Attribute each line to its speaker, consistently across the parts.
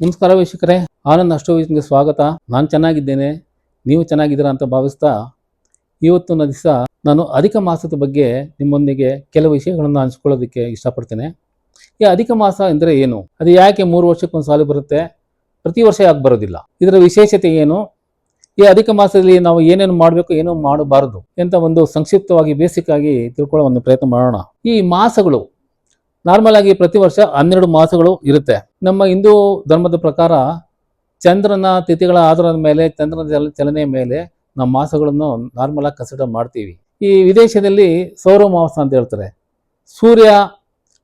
Speaker 1: ನಮಸ್ಕಾರ ವೀಕ್ಷಕರೇ, ಆನಂದ್ ಅಷ್ಟೋವಿಗೆ ಸ್ವಾಗತ. ನಾನು ಚೆನ್ನಾಗಿದ್ದೇನೆ, ನೀವು ಚೆನ್ನಾಗಿದ್ದೀರಾ ಅಂತ ಭಾವಿಸ್ತಾ ಇವತ್ತಿನ ದಿವಸ ನಾನು ಅಧಿಕ ಮಾಸದ ಬಗ್ಗೆ ನಿಮ್ಮೊಂದಿಗೆ ಕೆಲವು ವಿಷಯಗಳನ್ನು ಹಂಚ್ಕೊಳ್ಳೋದಕ್ಕೆ ಇಷ್ಟಪಡ್ತೇನೆ. ಈ ಅಧಿಕ ಮಾಸ ಅಂದರೆ ಏನು, ಅದು ಯಾಕೆ 3 ವರ್ಷಕ್ಕೊಂದು ಸಾಲು ಬರುತ್ತೆ, ಪ್ರತಿ ವರ್ಷ ಯಾಕೆ ಬರೋದಿಲ್ಲ, ಇದರ ವಿಶೇಷತೆ ಏನು, ಈ ಅಧಿಕ ಮಾಸದಲ್ಲಿ ನಾವು ಏನೇನು ಮಾಡಬೇಕು ಏನು ಮಾಡಬಾರದು ಅಂತ ಒಂದು ಸಂಕ್ಷಿಪ್ತವಾಗಿ ಬೇಸಿಕ್ ಆಗಿ ತಿಳ್ಕೊಳ್ಳೋ ಒಂದು ಪ್ರಯತ್ನ ಮಾಡೋಣ. ಈ ಮಾಸಗಳು ನಾರ್ಮಲ್ ಆಗಿ ಪ್ರತಿ ವರ್ಷ 12 ಮಾಸಗಳು ಇರುತ್ತೆ. ನಮ್ಮ ಹಿಂದೂ ಧರ್ಮದ ಪ್ರಕಾರ ಚಂದ್ರನ ತಿಥಿಗಳ ಆಧಾರದ ಮೇಲೆ, ಚಂದ್ರನ ಚಲನೆಯ ಮೇಲೆ ನಾವು ಮಾಸಗಳನ್ನು ನಾರ್ಮಲ್ ಆಗಿ ಕನ್ಸಿಡರ್ ಮಾಡ್ತೀವಿ. ಈ ವಿದೇಶದಲ್ಲಿ ಸೌರ ಮಾಸ ಅಂತ ಹೇಳ್ತಾರೆ. ಸೂರ್ಯ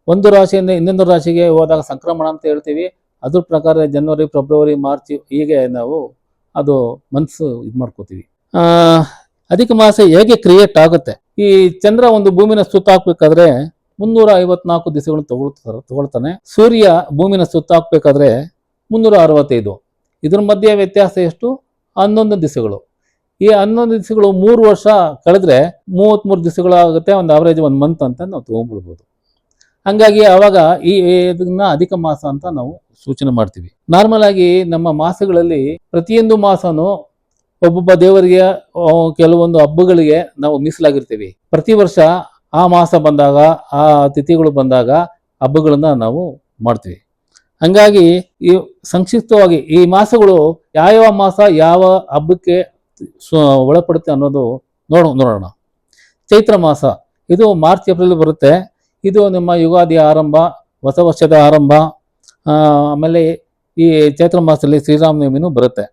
Speaker 1: ಒಂದು ರಾಶಿಯಿಂದ ಇನ್ನೊಂದು ರಾಶಿಗೆ ಹೋದಾಗ ಸಂಕ್ರಮಣ ಅಂತ ಹೇಳ್ತೀವಿ. ಅದ್ರ ಪ್ರಕಾರ ಜನವರಿ, ಫೆಬ್ರವರಿ, ಮಾರ್ಚ್ ಹೀಗೆ ನಾವು ಅದು ಮನ್ಸು ಇದು ಮಾಡ್ಕೋತೀವಿ. ಅಧಿಕ ಮಾಸ ಹೇಗೆ ಕ್ರಿಯೇಟ್ ಆಗುತ್ತೆ, ಈ ಚಂದ್ರ ಒಂದು ಭೂಮಿನ ಸುತ್ತ ಹಾಕ್ಬೇಕಾದ್ರೆ 354 ದಿವಸಗಳನ್ನು ತಗೊಳ್ತಾನೆ. ಸೂರ್ಯ ಭೂಮಿನ ಸುತ್ತ ಹಾಕ್ಬೇಕಾದ್ರೆ 365. ಇದ್ರ ಮಧ್ಯೆ ವ್ಯತ್ಯಾಸ ಎಷ್ಟು, 11 ದಿವಸಗಳು. ಈ 11 ದಿವಸಗಳು 3 ವರ್ಷ ಕಳೆದ್ರೆ 33 ದಿವಸಗಳಾಗುತ್ತೆ. ಒಂದು ಆವರೇಜ್ 1 ಮಂತ್ ಅಂತ ನಾವು ತಗೊಂಡ್ಬಿಡ್ಬೋದು. ಹಂಗಾಗಿ ಆವಾಗ ಇದನ್ನ ಅಧಿಕ ಮಾಸ ಅಂತ ನಾವು ಸೂಚನೆ ಮಾಡ್ತೀವಿ. ನಾರ್ಮಲ್ ಆಗಿ ನಮ್ಮ ಮಾಸಗಳಲ್ಲಿ ಪ್ರತಿಯೊಂದು ಮಾಸನು ಒಬ್ಬೊಬ್ಬ ದೇವರಿಗೆ ಕೆಲವೊಂದು ಹಬ್ಬಗಳಿಗೆ ನಾವು ಮೀಸಲಾಗಿರ್ತೀವಿ. ಪ್ರತಿ ವರ್ಷ ಆ ಮಾಸ ಬಂದಾಗ, ಆ ತಿಥಿಗಳು ಬಂದಾಗ ಹಬ್ಬಗಳನ್ನ ನಾವು ಮಾಡ್ತೀವಿ. ಹಂಗಾಗಿ ಈ ಸಂಕ್ಷಿಪ್ತವಾಗಿ ಈ ಮಾಸಗಳು ಯಾವ ಮಾಸ ಯಾವ ಹಬ್ಬಕ್ಕೆ ಒಳಪಡುತ್ತೆ ಅನ್ನೋದು ನೋಡೋಣ. ಚೈತ್ರ ಮಾಸ ಇದು ಮಾರ್ಚ್ ಏಪ್ರಿಲ್ ಬರುತ್ತೆ. ಇದು ನಿಮ್ಮ ಯುಗಾದಿಯ ಆರಂಭ, ಹೊಸ ವರ್ಷದ ಆರಂಭ. ಆಮೇಲೆ ಈ ಚೈತ್ರ ಮಾಸದಲ್ಲಿ ಶ್ರೀರಾಮನವಮಿನೂ ಬರುತ್ತೆ.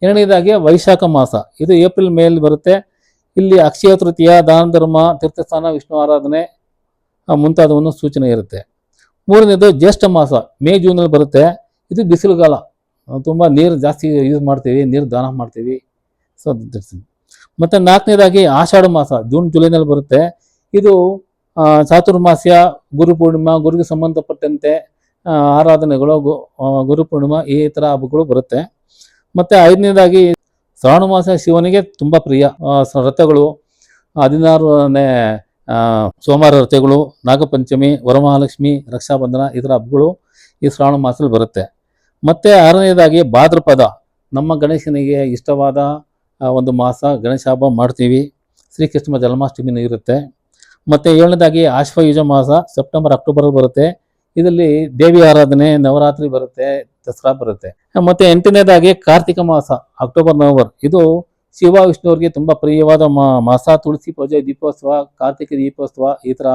Speaker 1: ಎರಡನೇದಾಗಿ ವೈಶಾಖ ಮಾಸ, ಇದು ಏಪ್ರಿಲ್ ಮೇಲ್ ಬರುತ್ತೆ. ಇಲ್ಲಿ ಅಕ್ಷಯ ತೃತೀಯ, ದಾನ ಧರ್ಮ, ತೀರ್ಥಸ್ಥಾನ, ವಿಷ್ಣು ಆರಾಧನೆ ಮುಂತಾದವನ್ನು ಸೂಚನೆ ಇರುತ್ತೆ. ಮೂರನೇದು ಜ್ಯೇಷ್ಠ ಮಾಸ, ಮೇ ಜೂನಲ್ಲಿ ಬರುತ್ತೆ. ಇದು ಬಿಸಿಲುಗಾಲ, ತುಂಬ ನೀರು ಜಾಸ್ತಿ ಯೂಸ್ ಮಾಡ್ತೀವಿ, ನೀರು ದಾನ ಮಾಡ್ತೀವಿ. ಸೊ ಮತ್ತು ನಾಲ್ಕನೇದಾಗಿ ಆಷಾಢ ಮಾಸ, ಜೂನ್ ಜುಲೈನಲ್ಲಿ ಬರುತ್ತೆ. ಇದು ಚಾತುರ್ಮಾಸ್ಯ, ಗುರುಪೂರ್ಣಿಮಾ, ಗುರುಗೆ ಸಂಬಂಧಪಟ್ಟಂತೆ ಆರಾಧನೆಗಳು, ಗುರುಪೂರ್ಣಿಮಾ ಈ ಥರ ಹಬ್ಬಗಳು ಬರುತ್ತೆ. ಮತ್ತು ಐದನೇದಾಗಿ ಶ್ರಾವಣ ಮಾಸ, ಶಿವನಿಗೆ ತುಂಬ ಪ್ರಿಯ. ರಥಗಳು, 16ನೇ ಸೋಮವಾರ ರಥಗಳು, ನಾಗಪಂಚಮಿ, ವರಮಹಾಲಕ್ಷ್ಮಿ, ರಕ್ಷಾಬಂಧನ ಈ ಥರ ಹಬ್ಬಗಳು ಈ ಶ್ರಾವಣ ಮಾಸದಲ್ಲಿ ಬರುತ್ತೆ. ಮತ್ತು ಆರನೇದಾಗಿ ಭಾದ್ರಪದ, ನಮ್ಮ ಗಣೇಶನಿಗೆ ಇಷ್ಟವಾದ ಒಂದು ಮಾಸ, ಗಣೇಶ ಹಬ್ಬ ಮಾಡ್ತೀವಿ. ಶ್ರೀಕೃಷ್ಣ ಜನ್ಮಾಷ್ಟಮಿನೂ ಇರುತ್ತೆ. ಮತ್ತು ಏಳನೇದಾಗಿ ಆಶ್ವಯುಜ ಮಾಸ, ಸೆಪ್ಟೆಂಬರ್ ಅಕ್ಟೋಬರ್ ಬರುತ್ತೆ. ಇದರಲ್ಲಿ ದೇವಿ ಆರಾಧನೆ, ನವರಾತ್ರಿ ಬರುತ್ತೆ, ದಸರಾ ಬರುತ್ತೆ. ಮತ್ತೆ 8ನೇದಾಗಿ ಕಾರ್ತಿಕ ಮಾಸ, ಅಕ್ಟೋಬರ್ ನವೆಂಬರ್. ಇದು ಶಿವ ವಿಷ್ಣುವರಿಗೆ ತುಂಬ ಪ್ರಿಯವಾದ ಮಾಸ. ತುಳಸಿ ಪೂಜೆ, ದೀಪೋತ್ಸವ, ಕಾರ್ತಿಕ ದೀಪೋತ್ಸವ ಈ ಥರ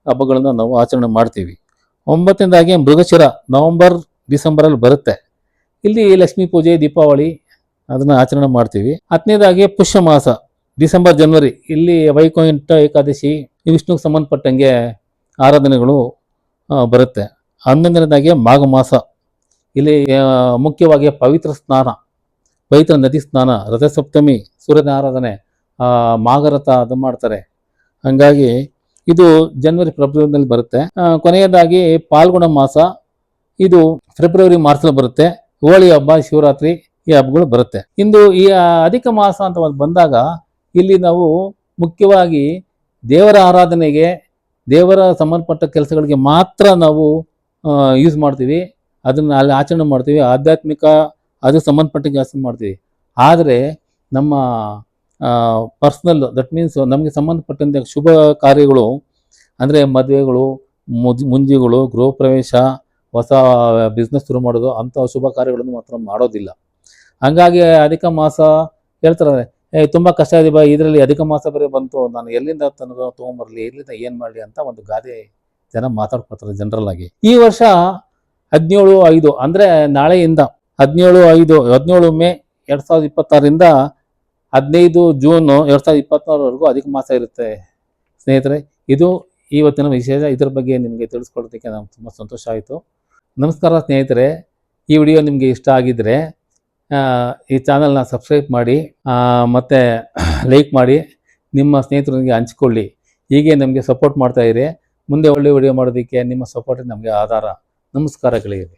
Speaker 1: ಹಬ್ಬಗಳನ್ನು ನಾವು ಆಚರಣೆ ಮಾಡ್ತೀವಿ. 9ನೇದಾಗಿ ಮೃಗಶಿರ, ನವೆಂಬರ್ ಡಿಸೆಂಬರಲ್ಲಿ ಬರುತ್ತೆ. ಇಲ್ಲಿ ಲಕ್ಷ್ಮೀ ಪೂಜೆ, ದೀಪಾವಳಿ ಅದನ್ನು ಆಚರಣೆ ಮಾಡ್ತೀವಿ. 10ನೇದಾಗಿ ಪುಷ್ಯ ಮಾಸ, ಡಿಸೆಂಬರ್ ಜನವರಿ. ಇಲ್ಲಿ ವೈಕುಂಠ ಏಕಾದಶಿ, ವಿಷ್ಣುಗೆ ಸಂಬಂಧಪಟ್ಟಂಗೆ ಆರಾಧನೆಗಳು ಬರುತ್ತೆ. 11ನೇದಾಗಿ ಮಾಘ ಮಾಸ, ಇಲ್ಲಿ ಮುಖ್ಯವಾಗಿ ಪವಿತ್ರ ಸ್ನಾನ, ಪವಿತ್ರ ನದಿ ಸ್ನಾನ, ರಥಸಪ್ತಮಿ, ಸೂರ್ಯನ ಆರಾಧನೆ, ಮಾಘರಥ ಅದು ಮಾಡ್ತಾರೆ. ಹಾಗಾಗಿ ಇದು ಜನವರಿ ಫೆಬ್ರವರಿನಲ್ಲಿ ಬರುತ್ತೆ. ಕೊನೆಯದಾಗಿ ಪಾಲ್ಗುಣ ಮಾಸ, ಇದು ಫೆಬ್ರವರಿ ಮಾರ್ಚಲ್ಲಿ ಬರುತ್ತೆ. ಹೋಳಿ ಹಬ್ಬ, ಶಿವರಾತ್ರಿ ಈ ಹಬ್ಬಗಳು ಬರುತ್ತೆ. ಇಂದು ಈ ಅಧಿಕ ಮಾಸ ಅಂತ ಬಂದಾಗ ಇಲ್ಲಿ ನಾವು ಮುಖ್ಯವಾಗಿ ದೇವರ ಆರಾಧನೆಗೆ, ದೇವರ ಸಂಬಂಧಪಟ್ಟ ಕೆಲಸಗಳಿಗೆ ಮಾತ್ರ ನಾವು ಯೂಸ್ ಮಾಡ್ತೀವಿ. ಅದನ್ನು ಅಲ್ಲಿ ಆಚರಣೆ ಮಾಡ್ತೀವಿ. ಆಧ್ಯಾತ್ಮಿಕ ಅದು ಸಂಬಂಧಪಟ್ಟ ಕೆಲಸ ಮಾಡ್ತೀವಿ. ಆದರೆ ನಮ್ಮ ಪರ್ಸ್ನಲ್, ದಟ್ ಮೀನ್ಸ್ ನಮಗೆ ಸಂಬಂಧಪಟ್ಟಂತೆ ಶುಭ ಕಾರ್ಯಗಳು ಅಂದರೆ ಮದುವೆಗಳು, ಮುಂಜಿಗಳು, ಗೃಹ ಪ್ರವೇಶ, ಹೊಸ ಬಿಸ್ನೆಸ್ ಶುರು ಮಾಡೋದು, ಅಂಥ ಶುಭ ಕಾರ್ಯಗಳನ್ನು ಮಾತ್ರ ಮಾಡೋದಿಲ್ಲ. ಹಂಗಾಗಿ ಅಧಿಕ ಮಾಸ ಹೇಳ್ತಾರೆ, ತುಂಬ ಕಷ್ಟ ಇದೆ ಬಾ, ಇದರಲ್ಲಿ ಅಧಿಕ ಮಾಸ ಬೇರೆ ಬಂತು, ನಾನು ಎಲ್ಲಿಂದ ತೊಗೊಂಬರಲಿ, ಎಲ್ಲಿಂದ ಏನು ಮಾಡಲಿ ಅಂತ ಒಂದು ಗಾದೆ ಜನ ಮಾತಾಡ್ಕೊಳ್ತಾರೆ ಜನರಲ್ ಆಗಿ. ಈ ವರ್ಷ 17/5 ಅಂದರೆ ನಾಳೆಯಿಂದ 17 ಮೇ 2026ರಿಂದ 15 ಜೂನ್ 2024ವರೆಗೂ ಅಧಿಕ ಮಾಸ ಇರುತ್ತೆ ಸ್ನೇಹಿತರೆ. ಇದು ಇವತ್ತಿನ ವಿಶೇಷ. ಇದ್ರ ಬಗ್ಗೆ ನಿಮಗೆ ತಿಳಿಸ್ಕೊಡೋದಕ್ಕೆ ನಮ್ಗೆ ತುಂಬ ಸಂತೋಷ ಆಯಿತು. ನಮಸ್ಕಾರ ಸ್ನೇಹಿತರೆ. ಈ ವಿಡಿಯೋ ನಿಮಗೆ ಇಷ್ಟ ಆಗಿದ್ದರೆ ಈ ಚಾನಲ್ನ ಸಬ್ಸ್ಕ್ರೈಬ್ ಮಾಡಿ, ಮತ್ತು ಲೈಕ್ ಮಾಡಿ, ನಿಮ್ಮ ಸ್ನೇಹಿತರೊಂದಿಗೆ ಹಂಚ್ಕೊಳ್ಳಿ. ಹೀಗೆ ನಮಗೆ ಸಪೋರ್ಟ್ ಮಾಡ್ತಾಯಿರಿ. ಮುಂದೆ ಒಳ್ಳೆ ವಿಡಿಯೋ ಮಾಡೋದಕ್ಕೆ ನಿಮ್ಮ ಸಪೋರ್ಟ್ ನಮಗೆ ಆಧಾರ. ನಮಸ್ಕಾರ ಗೆಳೆಯರೇ.